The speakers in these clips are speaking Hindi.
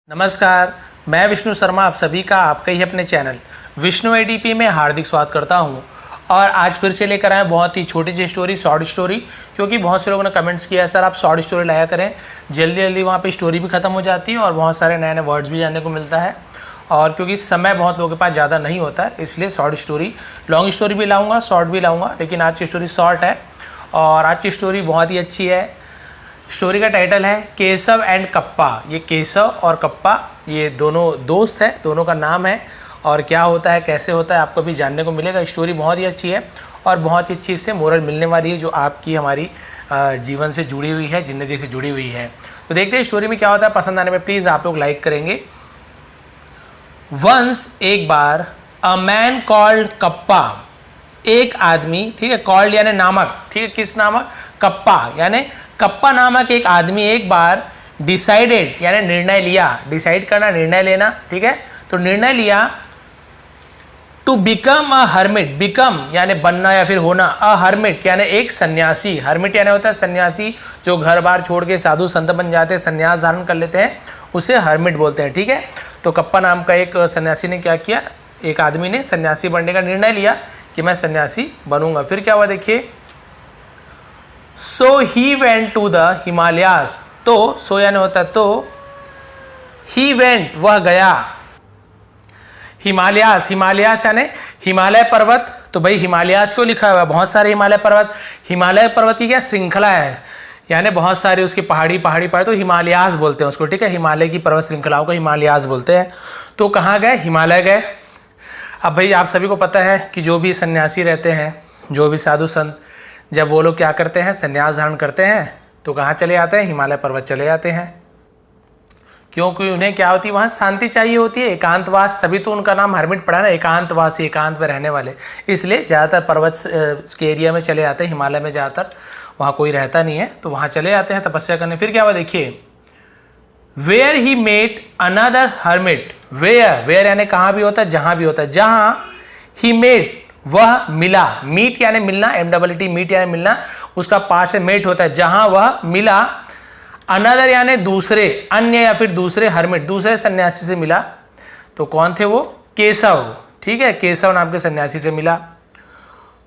नमस्कार, मैं विष्णु शर्मा आप सभी का आपके ही अपने चैनल विष्णु एडीपी में हार्दिक स्वागत करता हूं। और आज फिर से लेकर आए बहुत ही छोटी सी स्टोरी, शॉर्ट स्टोरी, क्योंकि बहुत से लोगों ने कमेंट्स किया है सर आप शॉर्ट स्टोरी लाया करें, जल्दी जल्दी वहाँ पे स्टोरी भी ख़त्म हो जाती है और बहुत सारे नए नए वर्ड्स भी जानने को मिलता है। और क्योंकि समय बहुत लोगों के पास ज़्यादा नहीं होता है, इसलिए शॉर्ट स्टोरी, लॉन्ग स्टोरी भी लाऊँगा, शॉर्ट भी लाऊँगा, लेकिन आज की स्टोरी शॉर्ट है और आज की स्टोरी बहुत ही अच्छी है। स्टोरी का टाइटल है केशव एंड कप्पा। ये केशव और कप्पा ये दोनों दोस्त हैं, दोनों का नाम है और क्या होता है कैसे होता है आपको भी जानने को मिलेगा। स्टोरी बहुत ही अच्छी है और बहुत ही अच्छी इससे मोरल मिलने वाली है जो आपकी हमारी जीवन से जुड़ी हुई है, ज़िंदगी से जुड़ी हुई है। तो देखते हैं स्टोरी में क्या होता है। पसंद आने में प्लीज़ आप लोग लाइक करेंगे। वंस एक बार अ मैन कॉल्ड कप्पा, एक आदमी, ठीक है, कॉल्ड यानी नामक, ठीक है, किस नामक, कप्पा, यानी कप्पा नामक एक आदमी एक बार डिसाइडेड यानी निर्णय लिया, डिसाइड करना, निर्णय लेना, ठीक है, तो निर्णय लिया to become a hermit, become यानी बनना या फिर होना, अ हर्मिट यानी एक सन्यासी, हर्मिट यानी होता है सन्यासी जो घर बार छोड़ के साधु संत बन जाते हैं, सन्यास धारण कर लेते हैं, उसे हर्मिट बोलते हैं, ठीक है। तो कप्पा नाम का एक सन्यासी ने क्या किया, एक आदमी ने सन्यासी बनने का निर्णय लिया कि मैं सन्यासी बनूंगा। फिर क्या हुआ देखिए, so he went to the Himalayas, तो सो यानी होता है तो, ही वेंट वह गया, हिमालयास, हिमालयास यानी हिमालय पर्वत। तो भाई हिमालयास क्यों लिखा हुआ है, बहुत सारे हिमालय पर्वत, हिमालय पर्वत की क्या श्रृंखला है, यानी बहुत सारे उसकी पहाड़ी पर, तो हिमालयास बोलते हैं उसको, ठीक है, हिमालय की पर्वत श्रृंखलाओं को हिमालयास बोलते हैं। तो कहाँ गए, हिमालय गए। अब भाई आप सभी को पता है कि जो भी सन्यासी रहते हैं, जो भी साधु संत, जब वो लोग क्या करते हैं, संन्यास धारण करते हैं, तो कहाँ चले जाते हैं, हिमालय पर्वत चले जाते हैं, क्योंकि उन्हें क्या होती है, वहाँ शांति चाहिए होती है, एकांतवास, तभी तो उनका नाम हर्मिट पड़ा ना, एकांतवासी, एकांत में रहने वाले, इसलिए ज़्यादातर पर्वत के एरिया में चले जाते हैं, हिमालय में ज़्यादातर वहाँ कोई रहता नहीं है, तो वहाँ चले जाते हैं तपस्या करने। फिर क्या हुआ देखिए, where he met another hermit, where यानी कहाँ भी होता है, जहाँ भी होता है, जहाँ ही मेट वह मिला, मीट यानी मिलना, MWT मीट यानी मिलना, उसका पास है मेट होता है, जहां वह मिला, अनदर यानी दूसरे, अन्य या फिर दूसरे हर्मिट, दूसरे सन्यासी से मिला। तो कौन थे वो, केशव, ठीक है, केशव नाम के सन्यासी से मिला।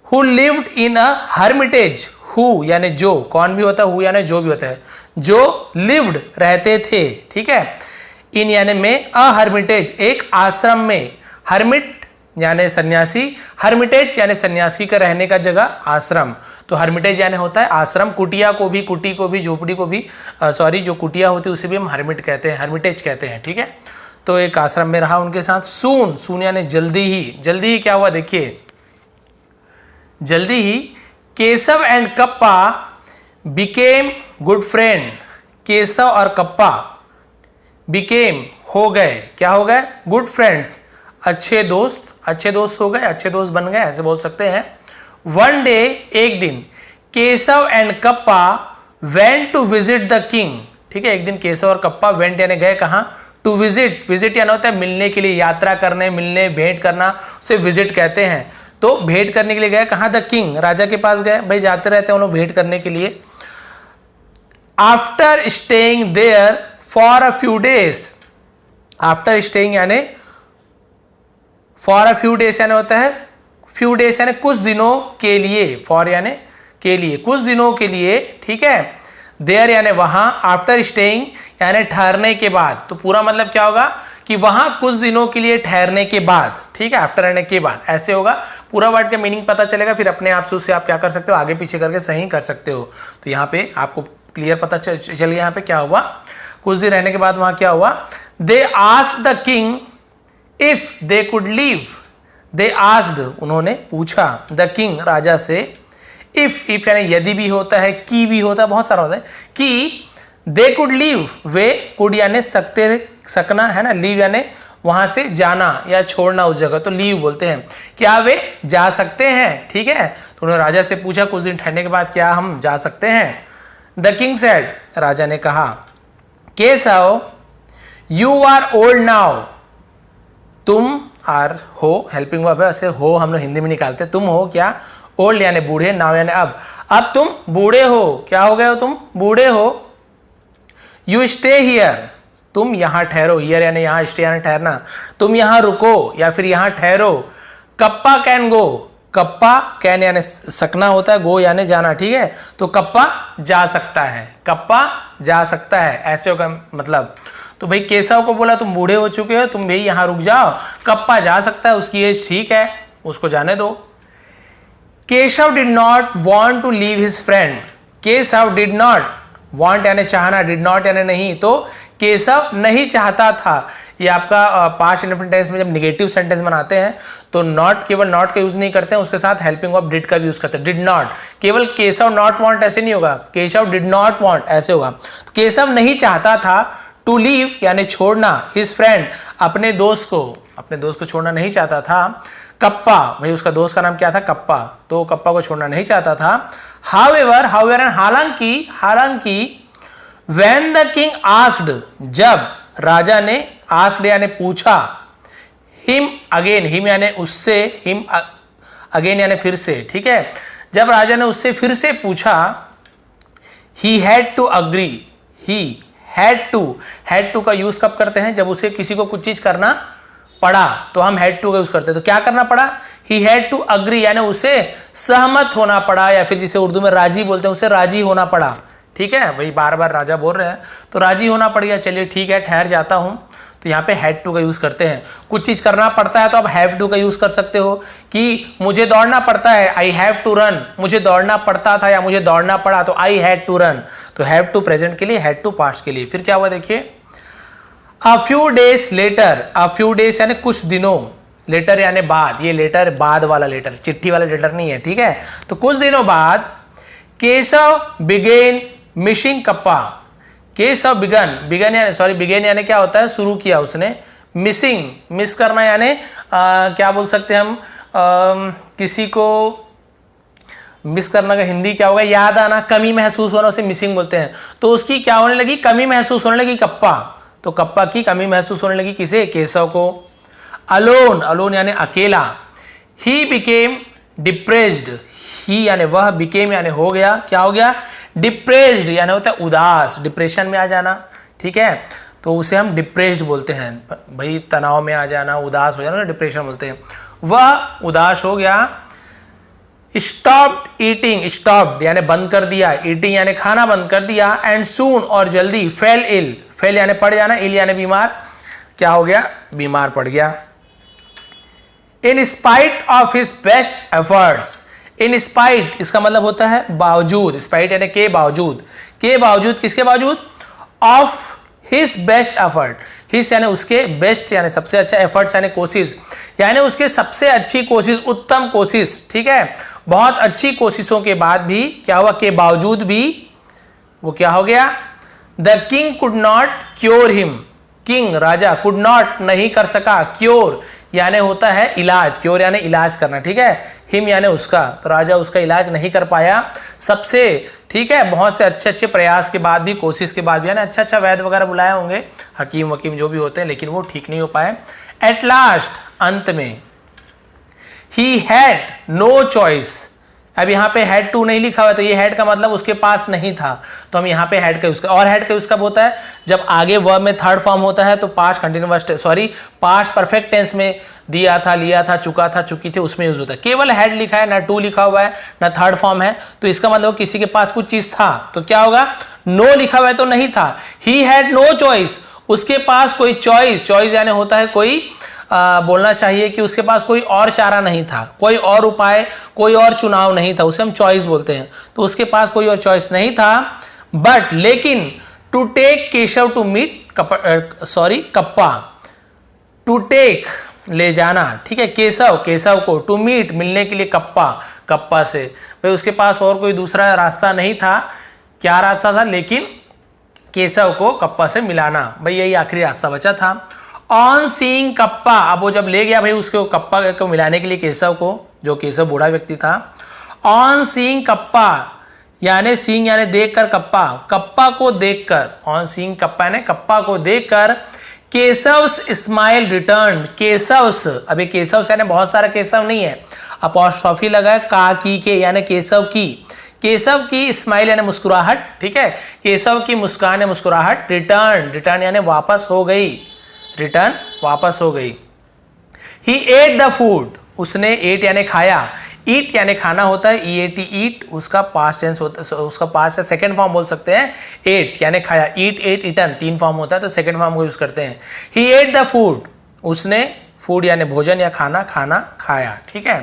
Who lived in a Hermitage, who यानी जो, कौन भी होता है, हु यानी जो भी होता है, जो लिव्ड रहते थे, ठीक है, इन यानी में, अ हर्मिटेज एक आश्रम में, हर्मिट यानी सन्यासी, हर्मिटेज यानी सन्यासी का रहने का जगह, आश्रम, तो हर्मिटेज यानी होता है आश्रम, कुटिया को भी, कुटी को भी, झोपड़ी को भी, सॉरी जो कुटिया होती है उसे भी हम हर्मिट कहते हैं, हर्मिटेज कहते हैं, ठीक है। तो एक आश्रम में रहा उनके साथ। सून, सून यानी जल्दी ही, जल्दी ही क्या हुआ देखिए, जल्दी ही Keshav and Kappa became good friend, Keshav और कप्पा बिकेम हो गए, क्या हो गए, गुड फ्रेंड्स, अच्छे दोस्त, अच्छे दोस्त हो गए, अच्छे दोस्त बन गए, ऐसे बोल सकते हैं। वन डे एक दिन, Keshav and Kappa went to visit the king, ठीक है, एक दिन केशव और कप्पा वेंट यानी गए कहाँ, टू विजिट, विजिट यानी होता है मिलने के लिए, यात्रा करने, मिलने, भेंट करना, उसे विजिट कहते हैं। तो भेंट करने के लिए गए कहाँ, द किंग, राजा के पास गए, भाई जाते रहते हैं वो लोग भेंट करने के लिए। After staying there for a few days, after staying यानी फॉर अ फ्यू डेज यानी होता है, फ्यू डेज यानी कुछ दिनों के लिए, फॉर यानी के लिए, कुछ दिनों के लिए, ठीक है, देयर यानी वहां, आफ्टर स्टेइंग यानी ठहरने के बाद, तो पूरा मतलब क्या होगा कि वहां कुछ दिनों के लिए ठहरने के बाद, ठीक है, आफ्टर रहने के बाद, ऐसे होगा, पूरा वर्ड का मीनिंग पता चलेगा, फिर अपने आप से उससे आप क्या कर सकते हो, आगे पीछे करके सही कर सकते हो। तो यहाँ पे आपको क्लियर पता चल गया यहाँ पे क्या हुआ, कुछ दिन रहने के बाद वहां क्या हुआ, they asked the king if they could leave, they asked उन्होंने पूछा, द किंग राजा से, इफ यानी यदि भी होता है, की भी होता है, बहुत सारा होता है, कि they could leave, way could यानी सकते, सकना है ना, लीव यानी वहां से जाना या छोड़ना उस जगह, तो लीव बोलते हैं, क्या वे जा सकते हैं, ठीक है। तो उन्होंने राजा से पूछा कुछ दिन ठहरने के बाद क्या हम जा सकते हैं। द किंग सेड, राजा ने कहा, Keshav you are old now, तुम आर हो, हेल्पिंग वर्ब है, ऐसे हो हम लोग हिंदी में निकालते, तुम हो क्या, ओल्ड यानी बूढ़े, नाउ यानी अब तुम बूढ़े हो, क्या हो गए हो तुम, बूढ़े हो। यू स्टे हियर, तुम यहाँ ठहरो, हियर यानी यहाँ, स्टे यानी ठहरना, तुम यहाँ रुको या फिर यहाँ ठहरो। Kappa can go, kappa can यानी सकना होता है, गो यानी जाना, ठीक है, तो कप्पा जा सकता है, कप्पा जा सकता है, ऐसे होगा मतलब। तो भाई केशव को बोला तुम बूढ़े हो चुके हो, तुम भाई यहाँ रुक जाओ, कप्पा जा सकता है, उसकी एज ठीक है, उसको जाने दो। Keshav did not want to leave his friend, Keshav did not, want यानी चाहना, डिड नॉट यानी नहीं, तो केशव नहीं चाहता था। ये आपका पास्ट इंडेफिनिट टेंस में जब निगेटिव सेंटेंस बनाते हैं तो नॉट, केवल नॉट का यूज नहीं करते हैं, उसके साथ हेल्पिंग ऑफ डिड का भी यूज करते हैं। डिड नॉट, केवल केशव नॉट वांट ऐसे नहीं होगा, केशव डिड नॉट वांट ऐसे होगा। तो केशव नहीं चाहता था, टू लीव यानी छोड़ना, हिज फ्रेंड अपने दोस्त को छोड़ना नहीं चाहता था। कप्पा, भाई उसका दोस्त का नाम क्या था, कप्पा, तो कप्पा को छोड़ना नहीं चाहता था। हाउएवर, हालांकि when the king asked, जब राजा ने, asked यानी पूछा, him again, him यानी उससे, him again यानी फिर से, ठीक है, जब राजा ने उससे फिर से पूछा, he had to agree, he had to का यूज कब करते हैं, जब उसे किसी को कुछ चीज करना पड़ा तो हम had to का यूज करते हैं। तो क्या करना पड़ा, he had to agree यानी उसे सहमत होना पड़ा, या फिर जिसे उर्दू में राजी बोलते हैं, उसे राजी होना पड़ा, ठीक है, वही बार बार राजा बोल रहे हैं तो राजी होना पड़ गया, चलिए ठीक है ठहर जाता हूं। तो यहाँ पे हैड टू का यूज करते हैं। कुछ चीज करना पड़ता है तो आप हैव टू का यूज कर सकते हो, कि मुझे दौड़ना पड़ता है, आई हैव टू रन, मुझे दौड़ना पड़ता था या मुझे दौड़ना पड़ा तो आई हैड टू रन। तो हैव टू प्रेजेंट के लिए, हैड टू पास्ट के लिए। फिर क्या हुआ देखिए, अ फ्यू डेज लेटर, अ फ्यू डेज यानी कुछ दिनों, लेटर यानी बाद, ये लेटर बाद वाला लेटर, चिट्ठी वाला लेटर नहीं है, ठीक है। तो कुछ दिनों बाद Keshav began missing Kappa, Keshav began यानी सॉरी बिगेन यानी क्या होता है, शुरू किया उसने, मिसिंग मिस करना यानी क्या बोल सकते हैं हम, किसी को मिस करना का हिंदी क्या होगा, याद आना, कमी महसूस होना, उसे मिसिंग बोलते हैं। तो उसकी क्या होने लगी, कमी महसूस होने लगी, कप्पा, तो कप्पा की कमी महसूस होने लगी, किसे, केशव को। अलोन यानी अकेला, ही बिकेम डिप्रेस्ड, ही यानी वह, बिकेम यानी हो गया, क्या हो गया, डिप्रेस्ड यानी होता है उदास, डिप्रेशन में आ जाना, ठीक है, तो उसे हम डिप्रेस्ड बोलते हैं, भाई तनाव में आ जाना, उदास हो जाना, डिप्रेशन बोलते हैं। वह उदास हो गया। स्टॉप्ड ईटिंग, स्टॉप्ड यानी बंद कर दिया, ईटिंग यानी खाना बंद कर दिया, एंड सून और जल्दी, फेल इल, फेल यानी पड़ जाना, इल यानी बीमार, क्या हो गया, बीमार पड़ गया। In spite of his best efforts, in spite इसका मतलब होता है बावजूद, स्पाइट यानी के बावजूद, के बावजूद, किसके बावजूद, of his best effort, his यानी उसके, बेस्ट यानी सबसे अच्छा, एफर्ट्स यानी कोशिश, यानी उसके सबसे अच्छी कोशिश, उत्तम कोशिश, ठीक है, बहुत अच्छी कोशिशों के बाद भी क्या हुआ, के बावजूद भी वो क्या हो गया, the king could not cure him, king Raja, could not नहीं कर सका, क्योर यानी होता है इलाज, क्योर यानी इलाज करना, ठीक है, हिम यानी उसका, तो राजा उसका इलाज नहीं कर पाया सबसे, ठीक है, बहुत से अच्छे अच्छे प्रयास के बाद भी, कोशिश के बाद भी, यानी अच्छा अच्छा वैद्य वगैरह बुलाए होंगे, हकीम वकीम जो भी होते हैं, लेकिन वो ठीक नहीं हो पाए। एट लास्ट अंत में, ही हैड नो चॉइस, अब यहाँ पे हैड टू नहीं लिखा हुआ है तो ये हैड का मतलब उसके पास नहीं था, तो हम यहाँ पे हैड का यूज कर, और हैड का यूज कब होता है, जब आगे वर्ब में थर्ड फॉर्म होता है, तो past continuous sorry past perfect tense में दिया था, लिया था, चुका था, चुकी थी, उसमें यूज होता है। केवल हैड लिखा है, ना टू लिखा हुआ है, ना थर्ड फॉर्म है, तो इसका मतलब किसी के पास कुछ चीज था, तो क्या होगा, नो लिखा हुआ है तो नहीं था। ही हैड नो चॉइस, उसके पास कोई चॉइस, चॉइस यानी होता है कोई, बोलना चाहिए कि उसके पास कोई और चारा नहीं था, कोई और उपाय, कोई और चुनाव नहीं था, उसे हम चॉइस बोलते हैं, तो उसके पास कोई और चॉइस नहीं था। बट लेकिन, to take Keshav to meet Kappa, to take ले जाना, ठीक है, केशव को, टू मीट मिलने के लिए कप्पा से, भाई उसके पास और कोई दूसरा रास्ता नहीं था, क्या रास्ता था, लेकिन केशव को कप्पा से मिलाना, भाई यही आखिरी रास्ता बचा था। ऑन सीइंग कप्पा, अब वो जब ले गया भाई उसको कप्पा को मिलाने के लिए केशव को, जो केशव बूढ़ा व्यक्ति था। ऑन सीइंग कप्पा यानी सीइंग यानी देखकर, कप्पा को देखकर, ऑन सीइंग कप्पा यानी कप्पा को देखकर, केशव्स स्माइल रिटर्न, केशव्स, अभी केशव्स यानी बहुत सारा केशव नहीं है, अपॉस्ट्रोफी लगा है, का की के यानी केशव की, केशव की स्माइल यानी मुस्कुराहट, ठीक है, केशव की मुस्कान या मुस्कुराहट रिटर्न यानी वापस हो गई, रिटर्न वापस हो गई। ही एट द फूड, उसने एट यानी खाया, ईट यानी खाना होता है, ईएटी ईट, उसका पास्ट टेंस होता है, उसका पास्ट है सेकंड फॉर्म बोल सकते हैं, एट यानी खाया, ईट एट ईटन 3 फॉर्म होता है तो सेकंड फॉर्म को यूज करते हैं। ही एट द फूड, उसने फूड यानी भोजन या खाना खाया, ठीक है।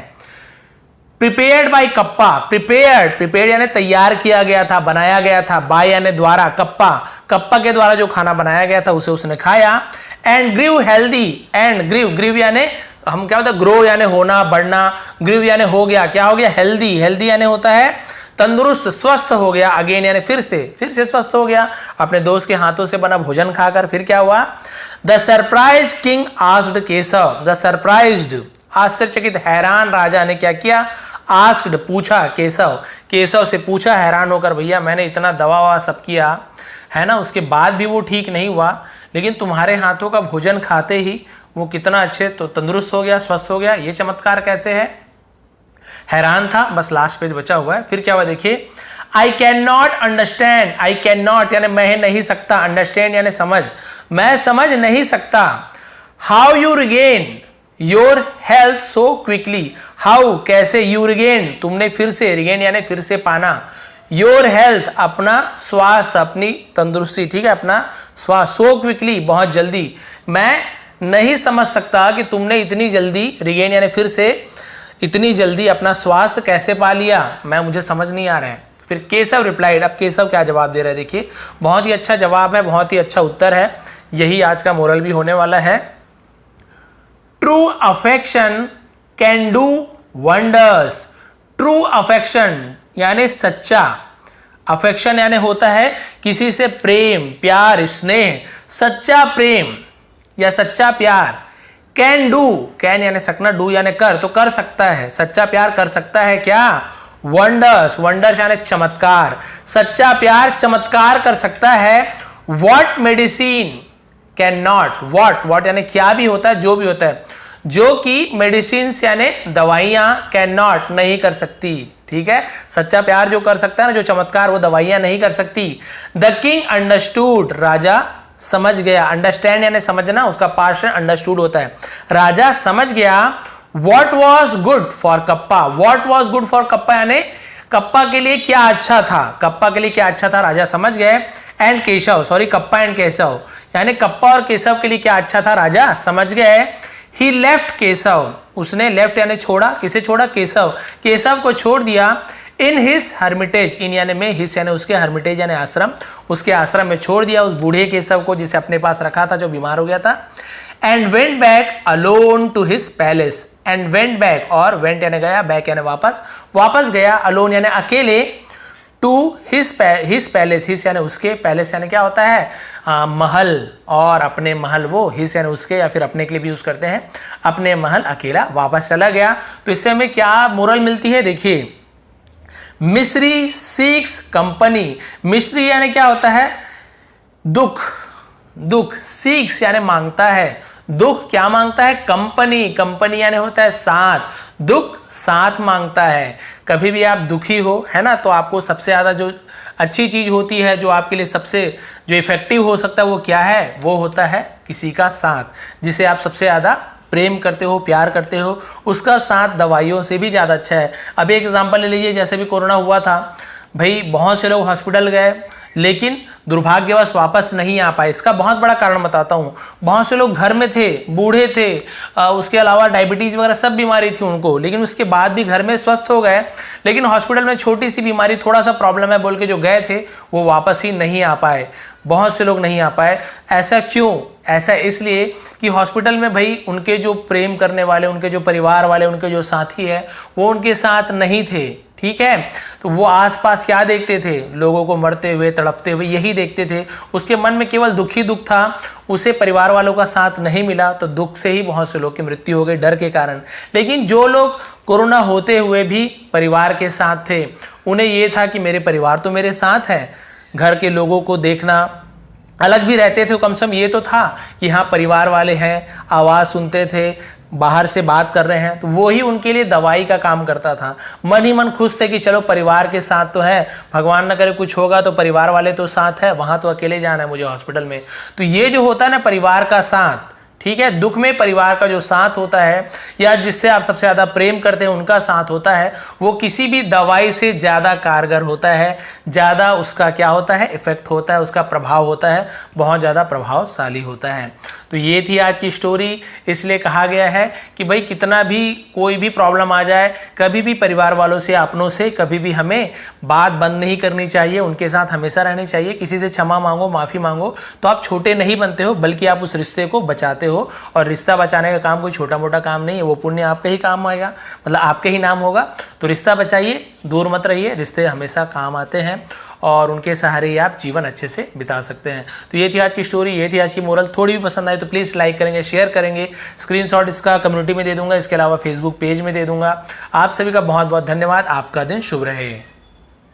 प्रिपेयर्ड बाय कप्पा, प्रिपेयर्ड यानी तैयार किया गया था, बनाया गया था, बाय यानी द्वारा, कप्पा के द्वारा जो खाना बनाया गया था उसे उसने खाया। And grew healthy, and grew यानी हम क्या होता है, ग्रो यानी होना बढ़ना, ग्रीव यानी हो गया, क्या हो गया, हेल्दी यानी होता है तंदुरुस्त, स्वस्थ हो गया, अगेन यानी फिर से स्वस्थ हो गया अपने दोस्त के हाथों से बना भोजन खाकर। फिर क्या हुआ, the surprise king asked Keshav, the surprised आश्चर्यचकित हैरान राजा ने क्या किया, आस्क्ड पूछा, केशव से पूछा हैरान होकर, भैया मैंने इतना दवा ववा सब किया है ना, उसके बाद भी वो ठीक नहीं हुआ, लेकिन तुम्हारे हाथों का भोजन खाते ही वो कितना अच्छे तो तंदुरुस्त हो गया, स्वस्थ हो गया, ये चमत्कार कैसे है, हैरान था। बस लास्ट पेज बचा हुआ है। फिर क्या हुआ देखिए, I can not understand, I can not यानी मैं नहीं सकता, अंडरस्टैंड यानी समझ, मैं समझ नहीं सकता, how you regain your health so quickly, how कैसे, यू रिगेन तुमने फिर से, रिगेन यानी फिर से पाना, योर हेल्थ अपना स्वास्थ्य, अपनी तंदुरुस्ती, ठीक है, अपना स्वास्थ्य, सो क्विकली बहुत जल्दी, मैं नहीं समझ सकता कि तुमने इतनी जल्दी, रिगेन यानी फिर से, इतनी जल्दी अपना स्वास्थ्य कैसे पा लिया, मुझे समझ नहीं आ रहा है। फिर केशव रिप्लाइड, अब केशव क्या जवाब दे रहे हैं देखिए, बहुत ही अच्छा जवाब है, बहुत ही अच्छा उत्तर है, यही आज का मोरल भी होने वाला है। True affection can do wonders, true affection यानी सच्चा, अफेक्शन यानी होता है किसी से प्रेम, प्यार, स्नेह, सच्चा प्रेम या सच्चा प्यार, कैन डू, कैन यानी सकना, डू यानी कर, तो कर सकता है, सच्चा प्यार कर सकता है क्या, वंडर्स यानी चमत्कार, सच्चा प्यार चमत्कार कर सकता है। What medicine can not, what यानी क्या भी होता है, जो भी होता है, जो कि मेडिसिन यानी दवाइयां कैन नॉट नहीं कर सकती, ठीक है, सच्चा प्यार जो कर सकता है ना, जो चमत्कार, वो दवाइयां नहीं कर सकती। द किंग अंडरस्टूड, राजा समझ गया, अंडरस्टैंड यानी समझना, उसका पास्ट अंडरस्टूड होता है, राजा समझ गया। What was good for kappa, what was good for kappa यानी कप्पा के लिए क्या अच्छा था, कप्पा के लिए क्या अच्छा था राजा समझ गए। And Keshav, sorry kappa and Keshav यानी कप्पा और केशव के लिए क्या अच्छा था राजा समझ गए। ही लेफ्ट केशव, उसने लेफ्ट यानी छोड़ा, किसे छोड़ा, केशव को छोड़ दिया। इन हिज हर्मिटेज, इन यानी में, हिस यानी उसके, हर्मिटेज यानी आश्रम, उसके आश्रम में छोड़ दिया उस बूढ़े केशव को जिसे अपने पास रखा था, जो बीमार हो गया था। And went back alone to his palace, and went back, और वेंट यानी गया, बैक यानी वापस गया, अलोन यानी अकेले, टू हिज पैलेस, हिज यानी उसके, पैलेस यानी क्या होता है, महल, और अपने महल, वो हिज यानी उसके या फिर अपने के लिए भी यूज करते हैं, अपने महल अकेला वापस चला गया। तो इससे हमें क्या मोरल मिलती है देखिए, मिस्री सीक्स कंपनी, मिस्री यानी क्या होता है, दुख, सीक्स यानी मांगता है, दुख क्या मांगता है, कंपनी यानी होता है साथ, दुख साथ मांगता है। कभी भी आप दुखी हो, है ना, तो आपको सबसे ज्यादा जो अच्छी चीज होती है, जो आपके लिए सबसे जो इफेक्टिव हो सकता है, वो क्या है, वो होता है किसी का साथ, जिसे आप सबसे ज्यादा प्रेम करते हो, प्यार करते हो, उसका साथ दवाइयों से भी ज़्यादा अच्छा है। अभी एक एग्जांपल ले लीजिए, जैसे भी कोरोना हुआ था भाई, बहुत से लोग हॉस्पिटल गए लेकिन दुर्भाग्यवश वापस नहीं आ पाए। इसका बहुत बड़ा कारण बताता हूँ, बहुत से लोग घर में थे, बूढ़े थे, उसके अलावा डायबिटीज़ वगैरह सब बीमारी थी उनको, लेकिन उसके बाद भी घर में स्वस्थ हो गए, लेकिन हॉस्पिटल में छोटी सी बीमारी, थोड़ा सा प्रॉब्लम है बोल के जो गए थे वो वापस ही नहीं आ पाए, बहुत से लोग नहीं आ पाए। ऐसा क्यों? ऐसा इसलिए कि हॉस्पिटल में भाई उनके जो प्रेम करने वाले, उनके जो परिवार वाले, उनके जो साथी है वो उनके साथ नहीं थे, ठीक है। तो वो आसपास क्या देखते थे, लोगों को मरते हुए, तड़पते हुए, यही देखते थे। उसके मन में केवल दुख ही दुख था, उसे परिवार वालों का साथ नहीं मिला, तो दुख से ही बहुत से लोग की मृत्यु हो गई डर के कारण। लेकिन जो लोग कोरोना होते हुए भी परिवार के साथ थे, उन्हें ये था कि मेरे परिवार तो मेरे साथ है, घर के लोगों को देखना, अलग भी रहते थे, कम से कम ये तो था कि हाँ परिवार वाले हैं, आवाज़ सुनते थे, बाहर से बात कर रहे हैं, तो वो ही उनके लिए दवाई का काम करता था। मन ही मन खुश थे कि चलो परिवार के साथ तो है, भगवान न करे कुछ होगा तो परिवार वाले तो साथ है, वहां तो अकेले जाना है मुझे हॉस्पिटल में। तो ये जो होता है ना परिवार का साथ, ठीक है, दुख में परिवार का जो साथ होता है या जिससे आप सबसे ज्यादा प्रेम करते हैं उनका साथ होता है, वो किसी भी दवाई से ज्यादा कारगर होता है, ज्यादा उसका क्या होता है, इफेक्ट होता है, उसका प्रभाव होता है, बहुत ज्यादा प्रभावशाली होता है। तो ये थी आज की स्टोरी। इसलिए कहा गया है कि भाई कितना भी कोई भी प्रॉब्लम आ जाए, कभी भी परिवार वालों से, अपनों से कभी भी हमें बात बंद नहीं करनी चाहिए, उनके साथ हमेशा रहनी चाहिए। किसी से क्षमा मांगो, माफी मांगो, तो आप छोटे नहीं बनते हो, बल्कि आप उस रिश्ते को बचाते हो। और रिश्ता बचाने का काम कोई छोटा मोटा काम नहीं है, वो पुण्य आपका ही काम आएगा, मतलब आपके ही नाम होगा। तो रिश्ता बचाइए, दूर मत रहिए, रिश्ते हमेशा काम आते हैं और उनके सहारे ही आप जीवन अच्छे से बिता सकते हैं। तो ये थी आज की स्टोरी, ये थी आज की मोरल। थोड़ी भी पसंद आई तो प्लीज़ लाइक करेंगे, शेयर करेंगे, स्क्रीनशॉट इसका कम्युनिटी में दे दूंगा, इसके अलावा फेसबुक पेज में दे दूंगा। आप सभी का बहुत बहुत धन्यवाद। आपका दिन शुभ रहे।